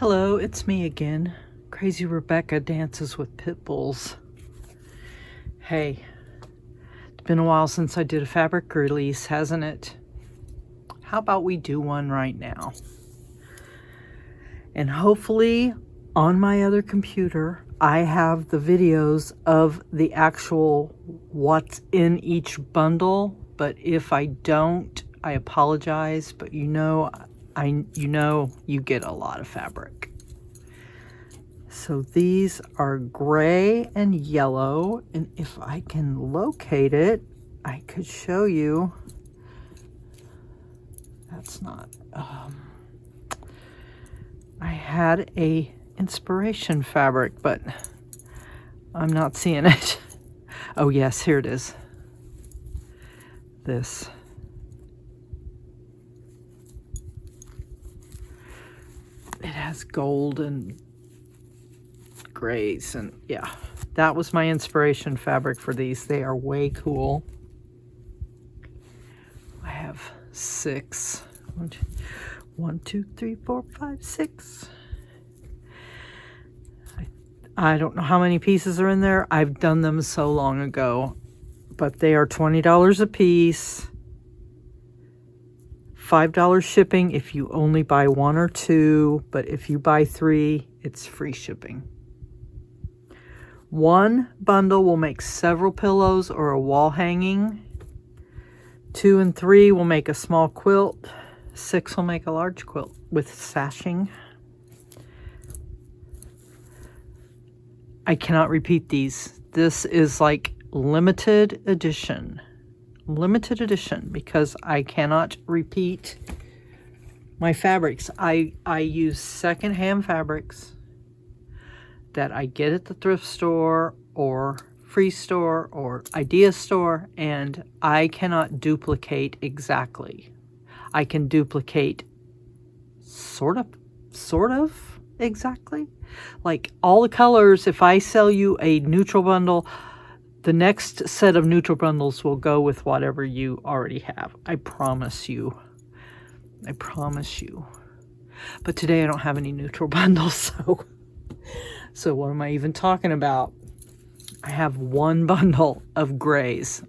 Hello, it's me again, Crazy Rebecca Dances with Pitbulls. Hey, it's been a while since I did a fabric release, hasn't it? How about we do one right now? And hopefully on my other computer, I have the videos of the actual what's in each bundle. But if I don't, I apologize. But you know you get a lot of fabric. So these are gray and yellow, and if I can locate it, I could show you. That's not, I had a inspiration fabric, but I'm not seeing it. Oh yes, here it is. This. It has gold and grays, and yeah, that was my inspiration fabric for these. They are way cool. I have 6. 1, 2, 3, 4, 5, 6. I don't know how many pieces are in there. I've done them so long ago, but they are $20 a piece. $5 shipping if you only buy 1 or 2, but if you buy 3, it's free shipping. One bundle will make several pillows or a wall hanging. 2 and 3 will make a small quilt. 6 will make a large quilt with sashing. I cannot repeat these. This is like limited edition. Limited edition, because I cannot repeat my fabrics. I use secondhand fabrics that I get at the thrift store or free store or idea store, and I cannot duplicate exactly. I can duplicate sort of exactly. Like all the colors, if I sell you a neutral bundle, the next set of neutral bundles will go with whatever you already have. I promise you. I promise you. But today I don't have any neutral bundles, so what am I even talking about? I have 1 bundle of grays.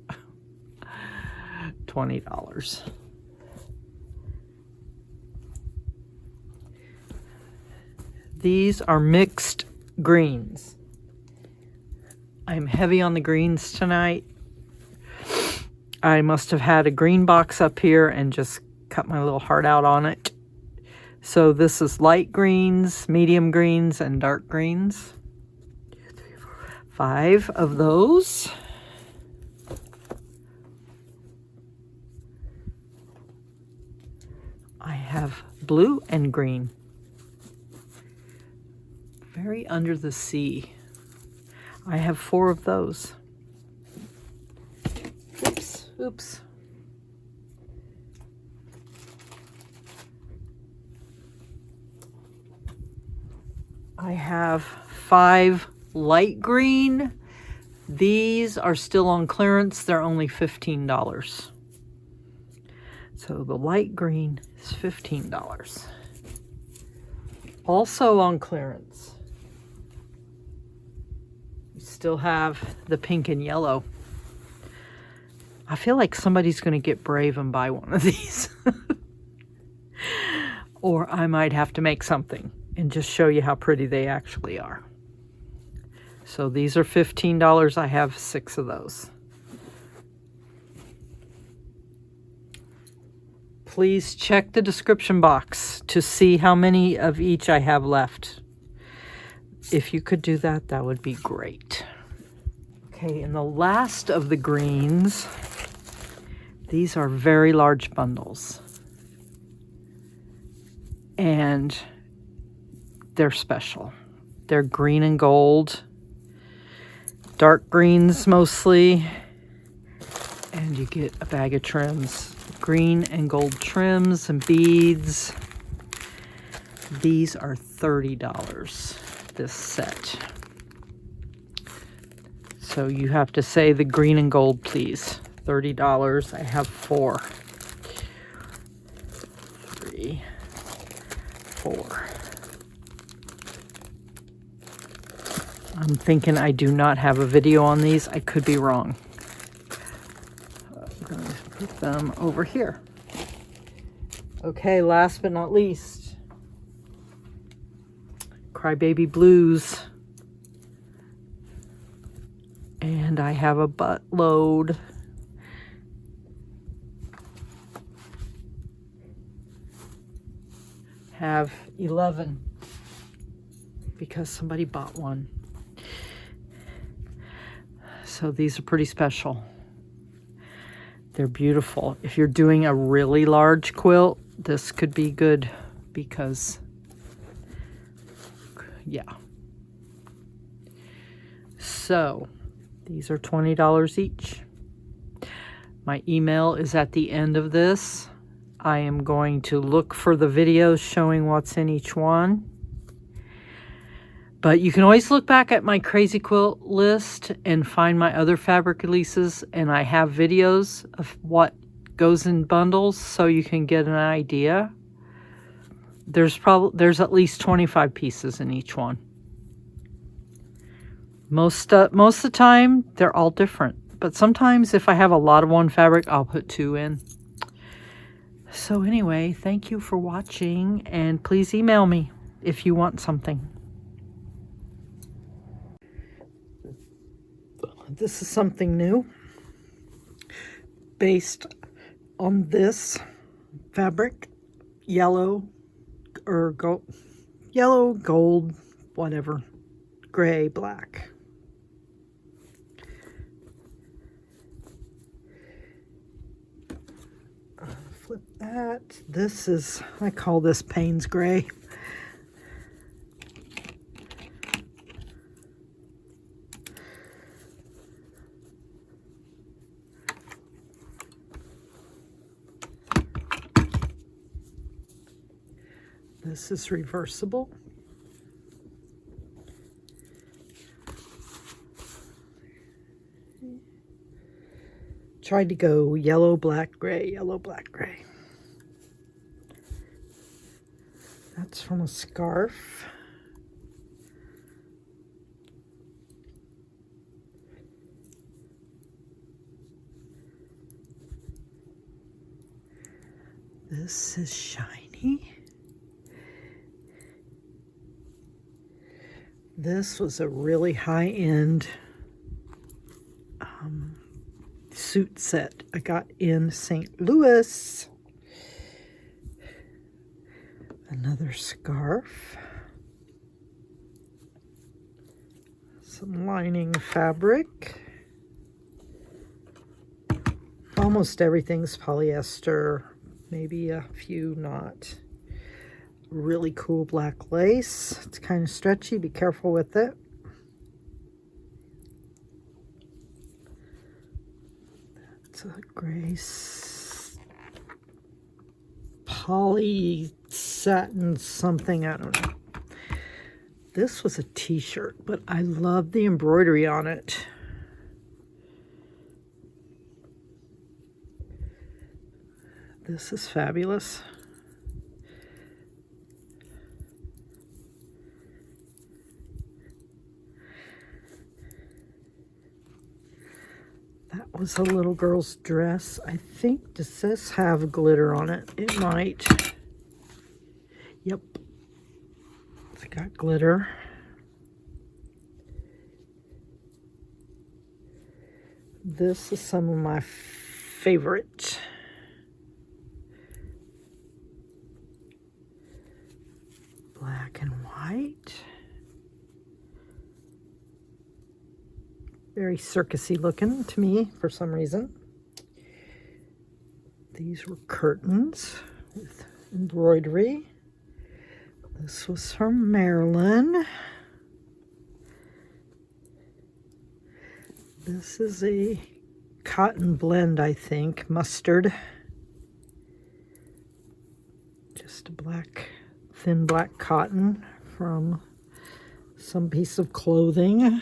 $20. These are mixed greens. I'm heavy on the greens tonight. I must have had a green box up here and just cut my little heart out on it. So this is light greens, medium greens, and dark greens. 2, 3, 4, 5 of those. I have blue and green. Very under the sea. I have 4 of those. Oops. I have 5 light green. These are still on clearance. They're only $15. So the light green is $15. Also on clearance. Still have the pink and yellow. I feel like somebody's going to get brave and buy one of these. Or I might have to make something and just show you how pretty they actually are. So these are $15. I have 6 of those. Please check the description box to see how many of each I have left. If you could do that, that would be great. Okay, and the last of the greens, these are very large bundles. And they're special. They're green and gold, dark greens mostly, and you get a bag of trims. Green and gold trims and beads. These are $30. This set. So you have to say the green and gold, please. $30. I have 4. 3, 4. I'm thinking I do not have a video on these. I could be wrong. I'm going to put them over here. Okay, last but not least, Crybaby Blues. And I have a buttload. Have 11 because somebody bought one. So these are pretty special. They're beautiful. If you're doing a really large quilt, this could be good because, yeah. So these are $20 each. My email is at the end of this. I am going to look for the videos showing what's in each one. But you can always look back at my Crazy Quilt list and find my other fabric releases. And I have videos of what goes in bundles so you can get an idea. There's at least 25 pieces in each one. Most of the time, they're all different. But sometimes if I have a lot of one fabric, I'll put 2 in. So anyway, thank you for watching, and please email me if you want something. This is something new based on this fabric, yellow or gold, yellow, gold, whatever, gray, black. Flip that. This is, I call this Payne's Gray. This is reversible. Tried to go yellow, black, gray, yellow, black, gray. That's from a scarf. This is shiny. This was a really high-end suit set I got in St. Louis. Another scarf. Some lining fabric. Almost everything's polyester, maybe a few not. Really cool black lace. It's kind of stretchy, be careful with it. That's a gray poly satin something, I don't know. This was a t-shirt, but I love the embroidery on it. This is fabulous. That was a little girl's dress. I think, does this have glitter on it? It might. Yep. It's got glitter. This is some of my favorite. Black and white. Very circusy looking to me for some reason. These were curtains with embroidery. This was from Maryland. This is a cotton blend, I think, mustard. Just a black, thin black cotton from some piece of clothing.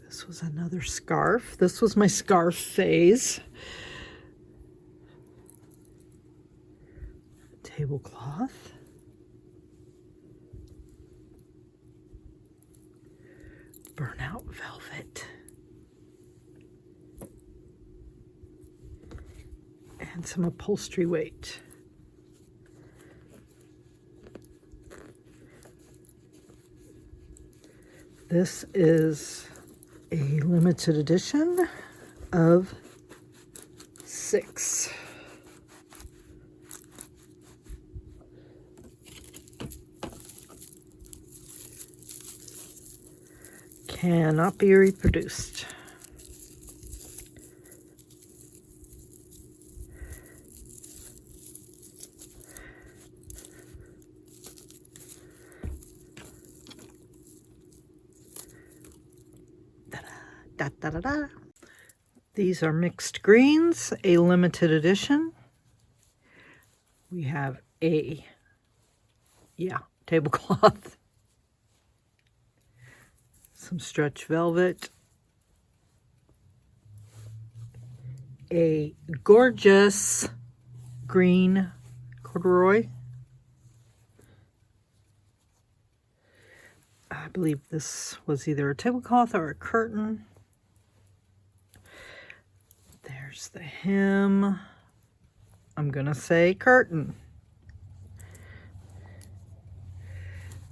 This was another scarf. This was my scarf phase. Tablecloth. burnout velvet. And some upholstery weight. This is a limited edition of 6. Cannot be reproduced. Da, da, da, da. These are mixed greens, a limited edition. We have a, tablecloth, some stretch velvet, a gorgeous green corduroy. I believe this was either a tablecloth or a curtain. There's the hem. I'm gonna say curtain.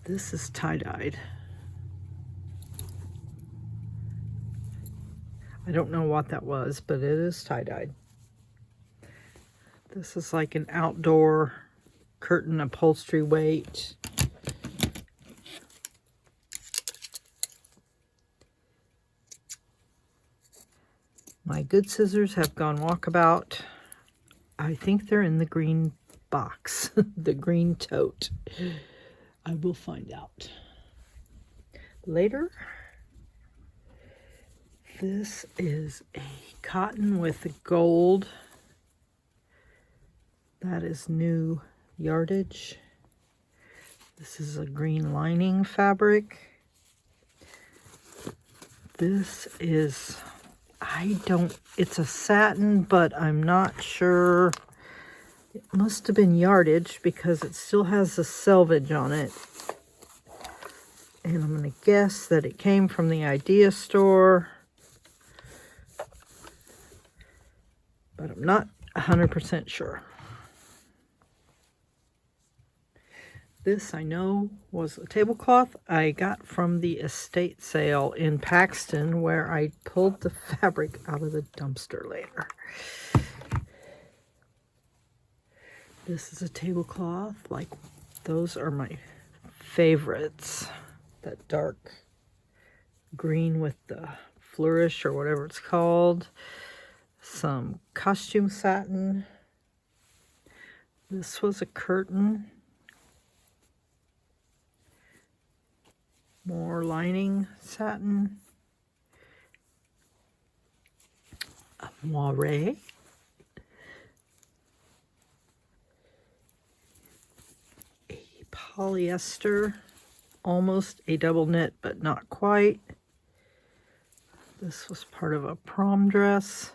This is tie-dyed. I don't know what that was, but it is tie-dyed. This is like an outdoor curtain upholstery weight. My good scissors have gone walkabout. I think they're in the green box, the green tote. I will find out later. This is a cotton with gold. That is new yardage. This is a green lining fabric. This is, it's a satin, but I'm not sure. It must have been yardage because it still has the selvage on it. And I'm going to guess that it came from the Idea store. But I'm not 100% sure. This, I know, was a tablecloth I got from the estate sale in Paxton, where I pulled the fabric out of the dumpster later. This is a tablecloth. Like, those are my favorites. That dark green with the flourish or whatever it's called. Some costume satin. This was a curtain. More lining satin. A moire. A polyester. Almost a double knit, but not quite. This was part of a prom dress.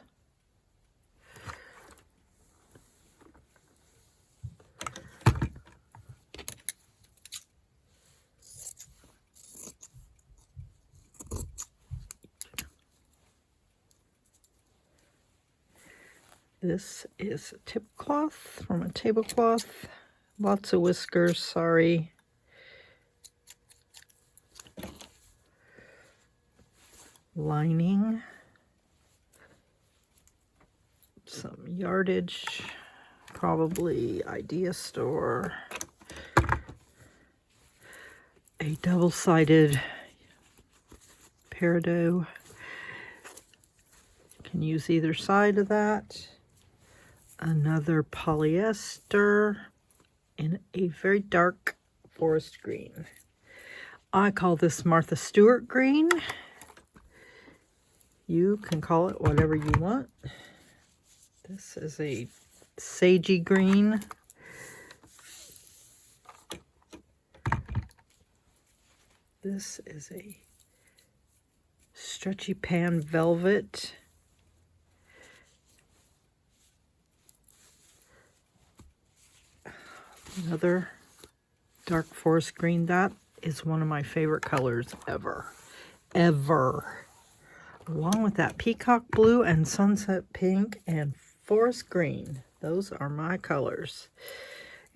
This is a tip cloth from a tablecloth. Lots of whiskers, sorry. Lining. Some yardage, probably Idea store. A double-sided peridot. Can use either side of that. Another polyester in a very dark forest green. I call this Martha Stewart green. You can call it whatever you want. This is a sagey green. This is a stretchy pan velvet. Another dark forest green. That is one of my favorite colors ever. ever. Along with that peacock blue and sunset pink and forest green. Those are my colors.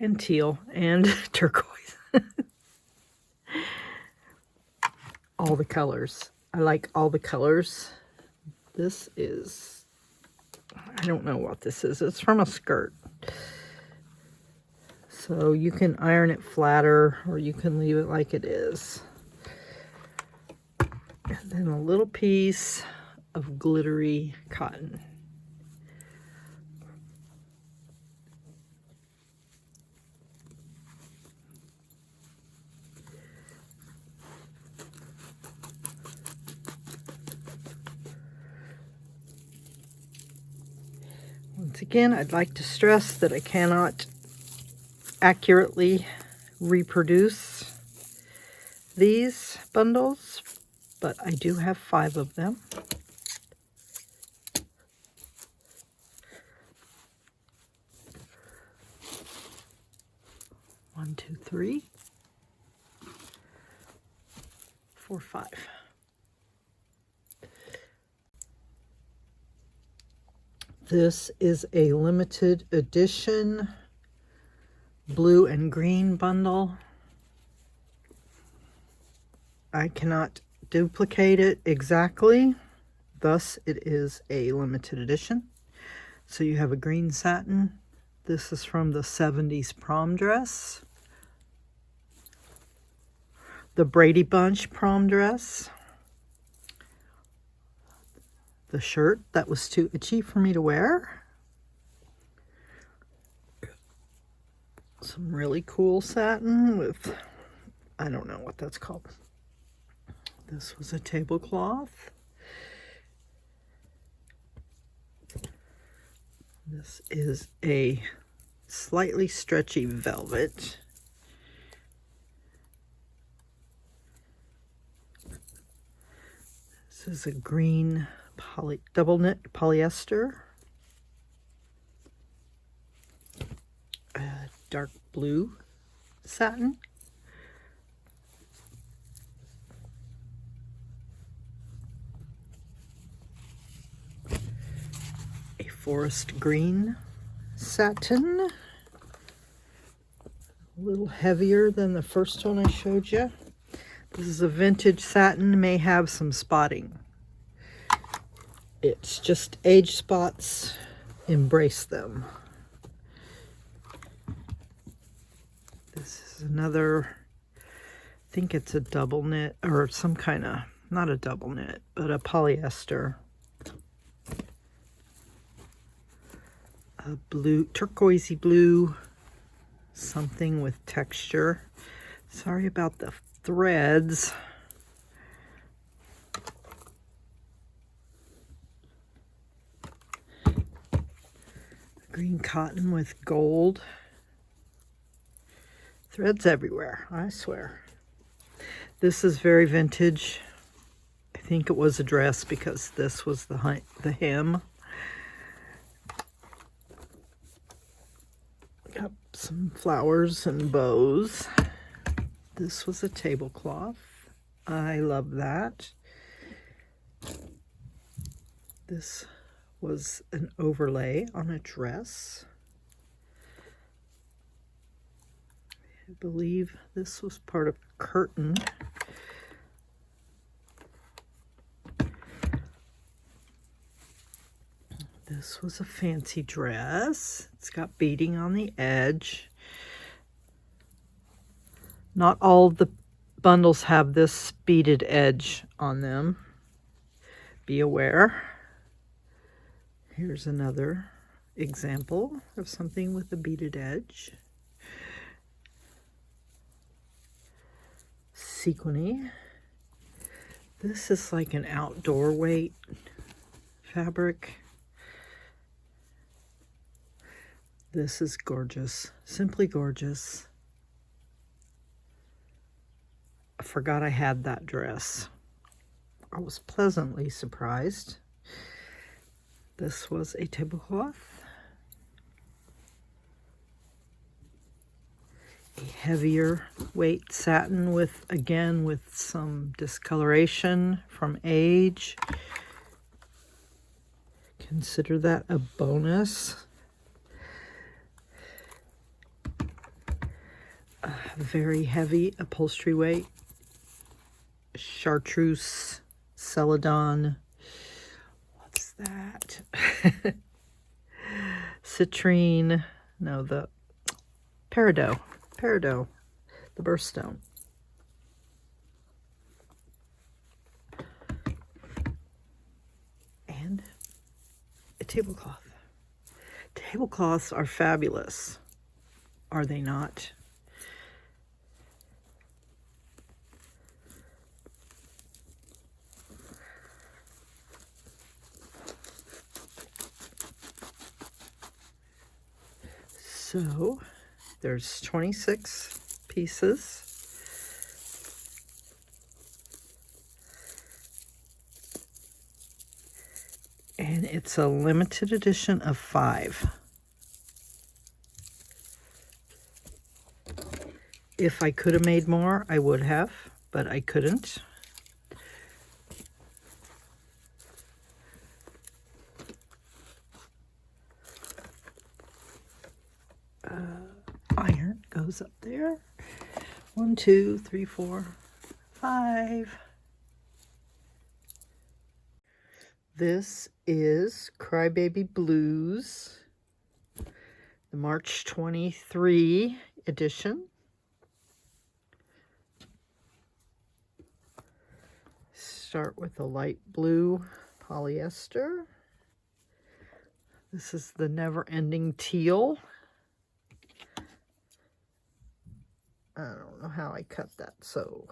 And teal and turquoise. All the colors. I like all the colors. This is, I don't know what this is. It's from a skirt. So you can iron it flatter or you can leave it like it is. And then a little piece of glittery cotton. Once again, I'd like to stress that I cannot accurately reproduce these bundles, but I do have 5 of them. One, two, 3, 4, 5. This is a limited edition blue and green bundle. I cannot duplicate it exactly, thus it is a limited edition. So you have a green satin. This is from the 70s prom dress. The Brady Bunch prom dress. The shirt that was too itchy for me to wear. Some really cool satin with, I don't know what that's called. This was a tablecloth. This is a slightly stretchy velvet. This is a green double knit polyester. A dark blue satin. A forest green satin. A little heavier than the first one I showed you. This is a vintage satin, may have some spotting. It's just age spots, embrace them. This is another, I think it's a double knit, or some kind of, not a double knit, but a polyester. A blue, turquoisey blue, something with texture. Sorry about the threads. Green cotton with gold. Threads everywhere, I swear. This is very vintage. I think it was a dress because this was the hem. Got some flowers and bows. This was a tablecloth. I love that. This was an overlay on a dress. I believe this was part of a curtain. This was a fancy dress. It's got beading on the edge. Not all the bundles have this beaded edge on them. Be aware. Here's another example of something with a beaded edge. Sequiny. This is like an outdoor weight fabric. This is gorgeous, simply gorgeous. I forgot I had that dress. I was pleasantly surprised. This was a tablecloth. a heavier weight satin with, again, with some discoloration from age. Consider that a bonus. A very heavy upholstery weight. Chartreuse, Celadon. What's that? Citrine. No, the Peridot. Peridot. The birthstone. And a tablecloth. Tablecloths are fabulous, are they not? So there's 26 pieces. And it's a limited edition of 5. If I could have made more, I would have, but I couldn't. Iron goes up there. 1, 2, 3, 4, 5. This is Crybaby Blues, the March 23 edition. Start with a light blue polyester. This is the Never Ending Teal. I don't know how I cut that so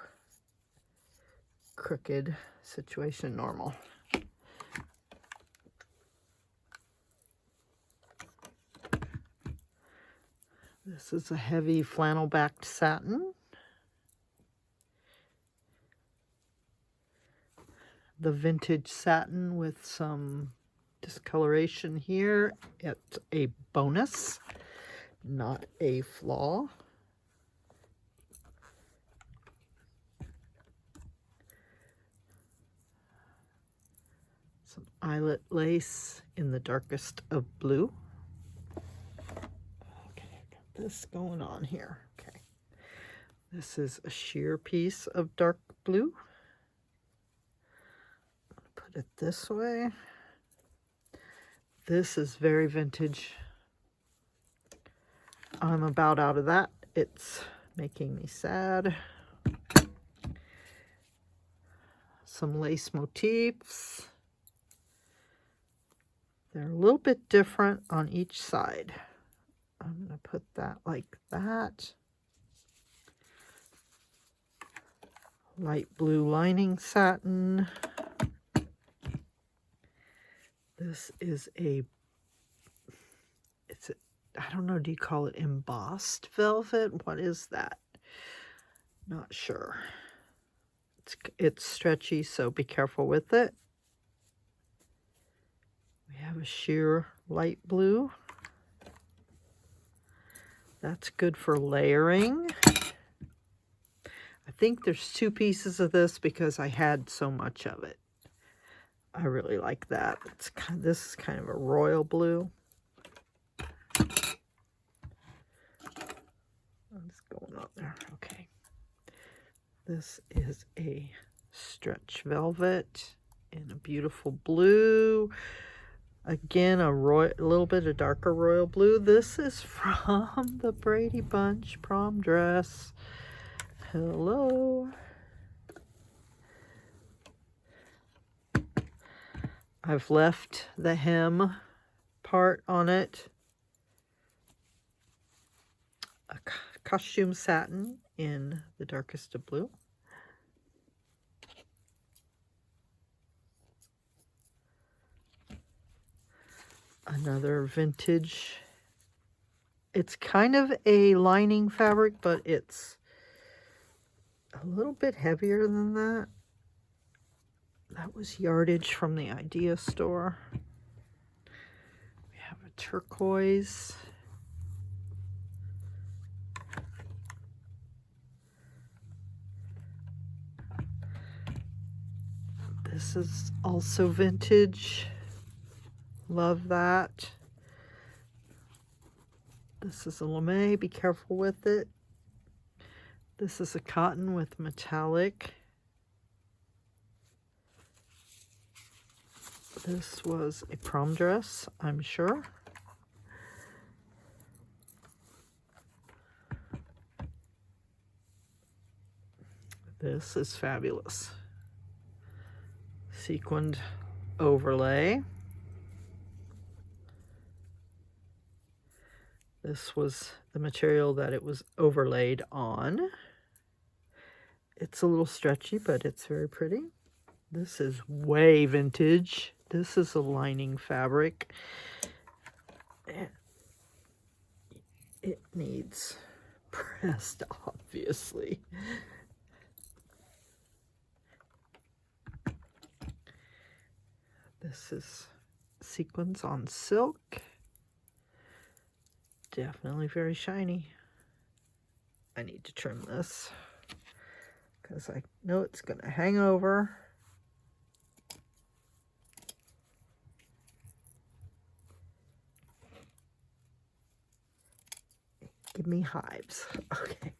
crooked. Situation normal. This is a heavy flannel-backed satin. The vintage satin with some discoloration here. It's a bonus, not a flaw. Some eyelet lace in the darkest of blue. Okay, I got this going on here. Okay, this is a sheer piece of dark blue. Put it this way. This is very vintage. I'm about out of that. It's making me sad. Some lace motifs. They're a little bit different on each side. I'm going to put that like that. Light blue lining satin. This is I don't know, do you call it embossed velvet? What is that? Not sure. It's stretchy, so be careful with it. We have a sheer light blue. That's good for layering. I think there's 2 pieces of this because I had so much of it. I really like that. This is kind of a royal blue. What's going on there? Okay. This is a stretch velvet in a beautiful blue. Again, a little bit of darker royal blue. This is from the Brady Bunch prom dress. Hello. I've left the hem part on it. A costume satin in the darkest of blue. Another vintage. It's kind of a lining fabric, but it's a little bit heavier than that. That was yardage from the Idea store. We have a turquoise. This is also vintage. Love that. This is a lame. Be careful with it. This is a cotton with metallic. This was a prom dress, I'm sure. This is fabulous. Sequined overlay. This was the material that it was overlaid on. It's a little stretchy, but it's very pretty. This is way vintage. This is a lining fabric. It needs pressed, obviously. This is sequins on silk. Definitely very shiny. I need to trim this because I know it's going to hang over. Give me hives. Okay.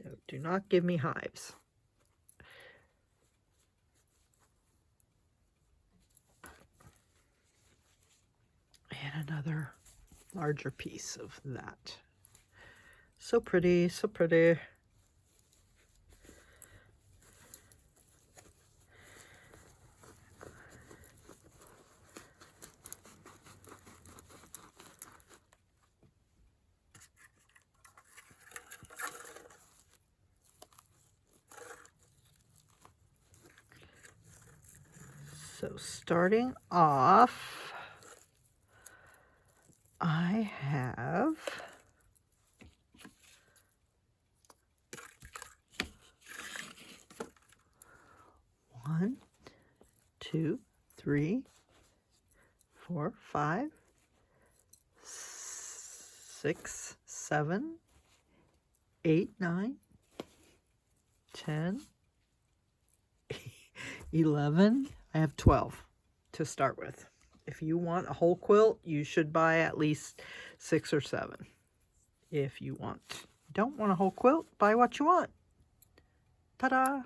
No, do not give me hives. And another larger piece of that. So pretty, so pretty. So starting off, I have one, two, three, 4, 5, 6, 7, 8, 9, 10, 11. I have 12 to start with. If you want a whole quilt, you should buy at least 6 or 7. If you don't want a whole quilt, buy what you want. Ta-da!